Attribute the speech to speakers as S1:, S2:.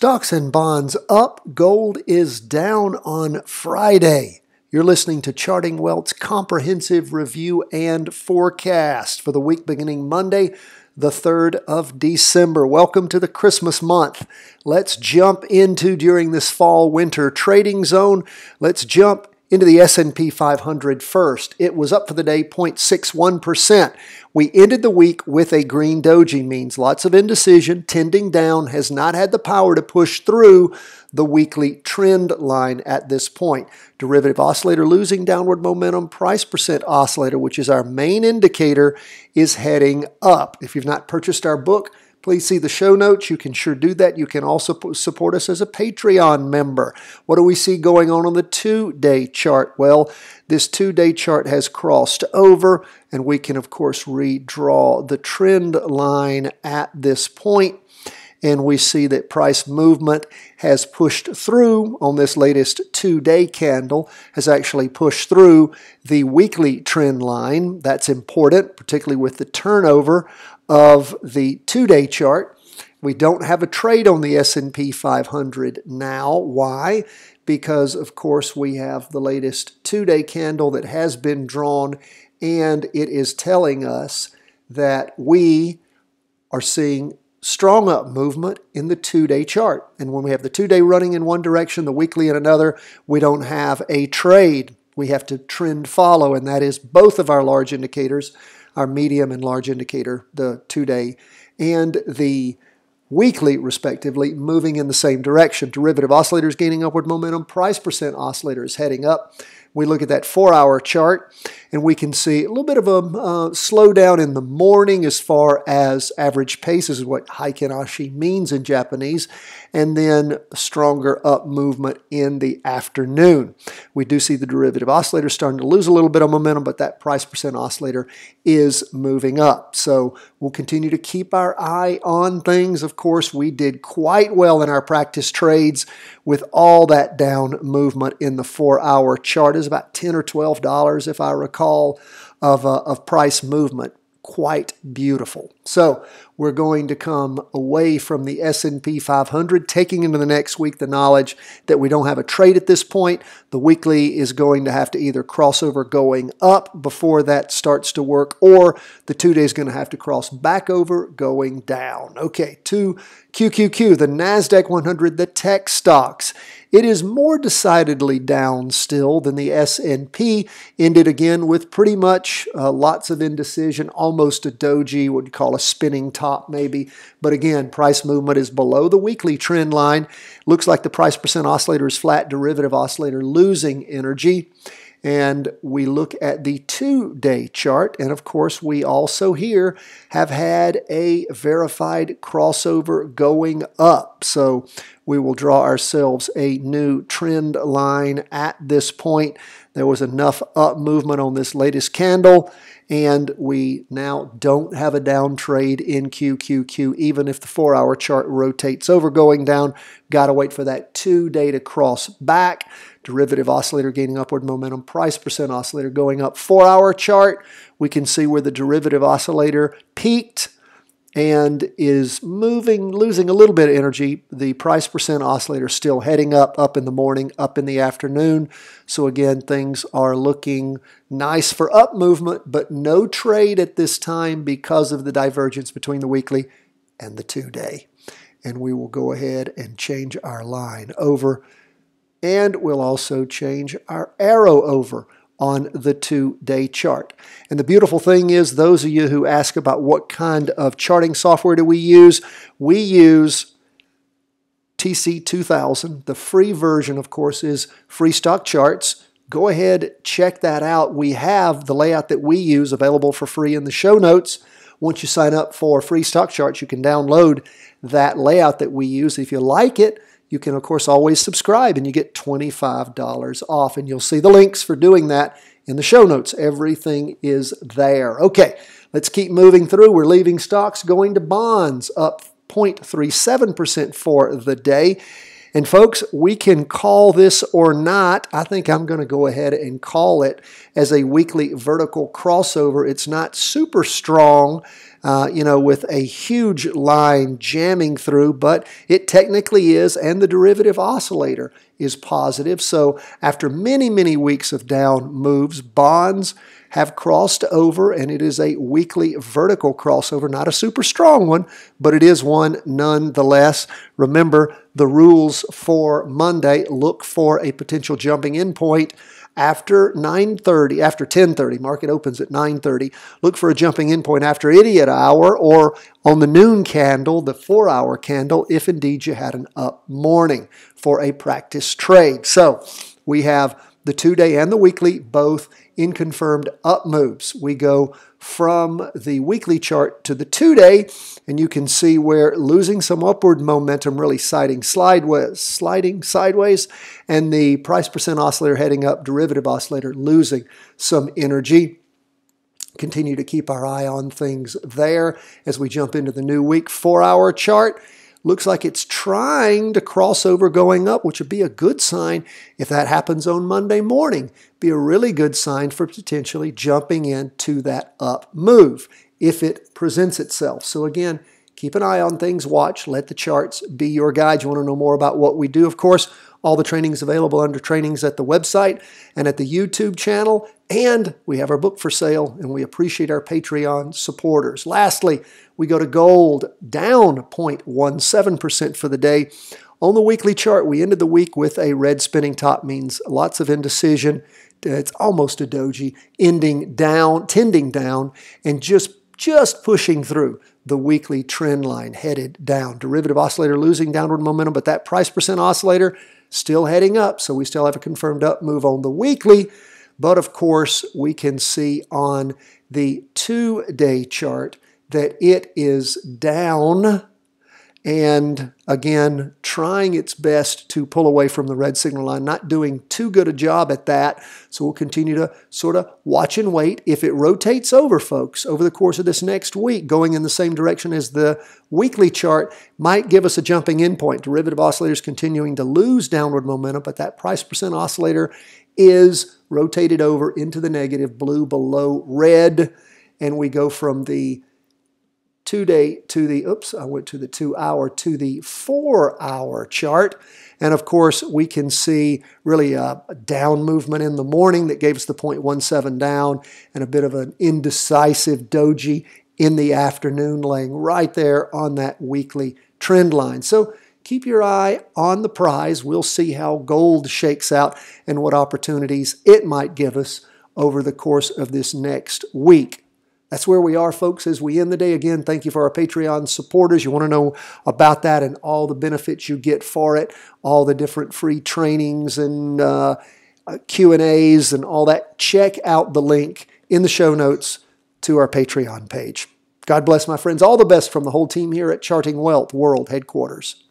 S1: Stocks and bonds up, gold is down on Friday. You're listening to Charting Wealth's comprehensive review and forecast for the week beginning Monday, the 3rd of December. Welcome to the Christmas month. Let's jump into, during this fall-winter trading zone, let's jump into the S&P 500 first. It was up for the day 0.61%. We ended the week with a green doji, means lots of indecision, tending down, has not had the power to push through the weekly trend line at this point. Derivative oscillator losing downward momentum. Price percent oscillator, which is our main indicator, is heading up. If you've not purchased our book, please see the show notes. You can sure do that. You can also support us as a Patreon member. What do we see going on the 2-day chart? Well, this 2-day chart has crossed over, and we can, of course, redraw the trend line at this point. And we see that price movement has pushed through on this latest 2-day candle, has actually pushed through the weekly trend line. That's important, particularly with the turnover of the 2-day chart. We don't have a trade on the S&P 500 now. Why? Because, of course, we have the latest 2-day candle that has been drawn, and it is telling us that we are seeing strong up movement in the 2-day chart. And when we have the 2-day running in one direction, the weekly in another, we don't have a trade. We have to trend follow, and that is both of our large indicators, our medium and large indicator, the 2-day and the weekly, respectively, moving in the same direction. Derivative oscillators gaining upward momentum. Price percent oscillator is heading up. We look at that 4-hour chart, and we can see a little bit of a slowdown in the morning as far as average pace. Is what Heikenashi means in Japanese, and then a stronger up movement in the afternoon. We do see the derivative oscillator starting to lose a little bit of momentum, but that price percent oscillator is moving up. So we'll continue to keep our eye on things. Of course, we did quite well in our practice trades with all that down movement in the 4-hour chart. Is about $10 or $12, if I recall, of price movement. Quite beautiful. So we're going to come away from the S&P 500, taking into the next week the knowledge that we don't have a trade at this point. The weekly is going to have to either cross over going up before that starts to work, or the 2-day is going to have to cross back over going down. Okay, to QQQ, the NASDAQ 100, the tech stocks. It is more decidedly down still than the S&P. Ended again with pretty much lots of indecision, almost a doji, what you call a spinning top maybe. But again, price movement is below the weekly trend line. Looks like the price percent oscillator is flat, derivative oscillator losing energy. And we look at the 2-day chart, and of course we also here have had a verified crossover going up. So we will draw ourselves a new trend line at this point. There was enough up movement on this latest candle, and we now don't have a down trade in QQQ, even if the 4-hour chart rotates over going down. Got to wait for that 2-day to cross back. Derivative oscillator gaining upward momentum. Price percent oscillator going up. 4-hour chart, we can see where the derivative oscillator peaked and is moving, losing a little bit of energy. The price percent oscillator still heading up in the morning, up in the afternoon. So again, things are looking nice for up movement, but no trade at this time because of the divergence between the weekly and the 2-day. And we will go ahead and change our line over, and we'll also change our arrow over on the 2-day chart. And the beautiful thing is, those of you who ask about what kind of charting software do we use TC 2000. The free version, of course, is Free Stock Charts. Go ahead, check that out. We have the layout that we use available for free in the show notes. Once you sign up for Free Stock Charts, you can download that layout that we use. If you like it, you can, of course, always subscribe, and you get $25 off. And you'll see the links for doing that in the show notes. Everything is there. Okay, let's keep moving through. We're leaving stocks, going to bonds, up 0.37% for the day. And folks, we can call this or not. I think I'm going to go ahead and call it as a weekly vertical crossover. It's not super strong, with a huge line jamming through, but it technically is, and the derivative oscillator is positive. So after many, many weeks of down moves, bonds have crossed over, and it is a weekly vertical crossover, not a super strong one, but it is one nonetheless. Remember, the rules for Monday: look for a potential jumping in point after 9:30, after 10:30. Market opens at 9:30. Look for a jumping in point after idiot hour or on the noon candle, the 4-hour candle, if indeed you had an up morning for a practice trade. So we have the 2-day and the weekly both in confirmed up moves. We go from the weekly chart to the 2-day, and you can see we're losing some upward momentum, really sliding sideways, and the price percent oscillator heading up, derivative oscillator losing some energy. Continue to keep our eye on things there as we jump into the new week. 4-hour chart. Looks like it's trying to cross over going up, which would be a good sign if that happens on Monday morning. Be a really good sign for potentially jumping into that up move if it presents itself. So again, keep an eye on things, watch, let the charts be your guide. You want to know more about what we do, of course, all the training is available under trainings at the website and at the YouTube channel. And we have our book for sale, and we appreciate our Patreon supporters. Lastly, we go to gold, down 0.17% for the day. On the weekly chart, we ended the week with a red spinning top, means lots of indecision. It's almost a doji, ending down, tending down, and just pushing through the weekly trend line, headed down. Derivative oscillator losing downward momentum, but that price percent oscillator still heading up, so we still have a confirmed up move on the weekly. But of course, we can see on the 2-day chart that it is down and again trying its best to pull away from the red signal line, not doing too good a job at that. So we'll continue to sort of watch and wait. If it rotates over, folks, over the course of this next week, going in the same direction as the weekly chart, might give us a jumping in point. Derivative oscillators continuing to lose downward momentum, but that price percent oscillator is rotated over into the negative, blue below red, and we go from the 2-day to the, I went to the 2-hour to the 4-hour chart. And of course, we can see really a down movement in the morning that gave us the 0.17 down and a bit of an indecisive doji in the afternoon, laying right there on that weekly trend line. So keep your eye on the prize. We'll see how gold shakes out and what opportunities it might give us over the course of this next week. That's where we are, folks, as we end the day. Again, thank you for our Patreon supporters. You want to know about that and all the benefits you get for it, all the different free trainings and Q&As and all that. Check out the link in the show notes to our Patreon page. God bless, my friends. All the best from the whole team here at Charting Wealth World Headquarters.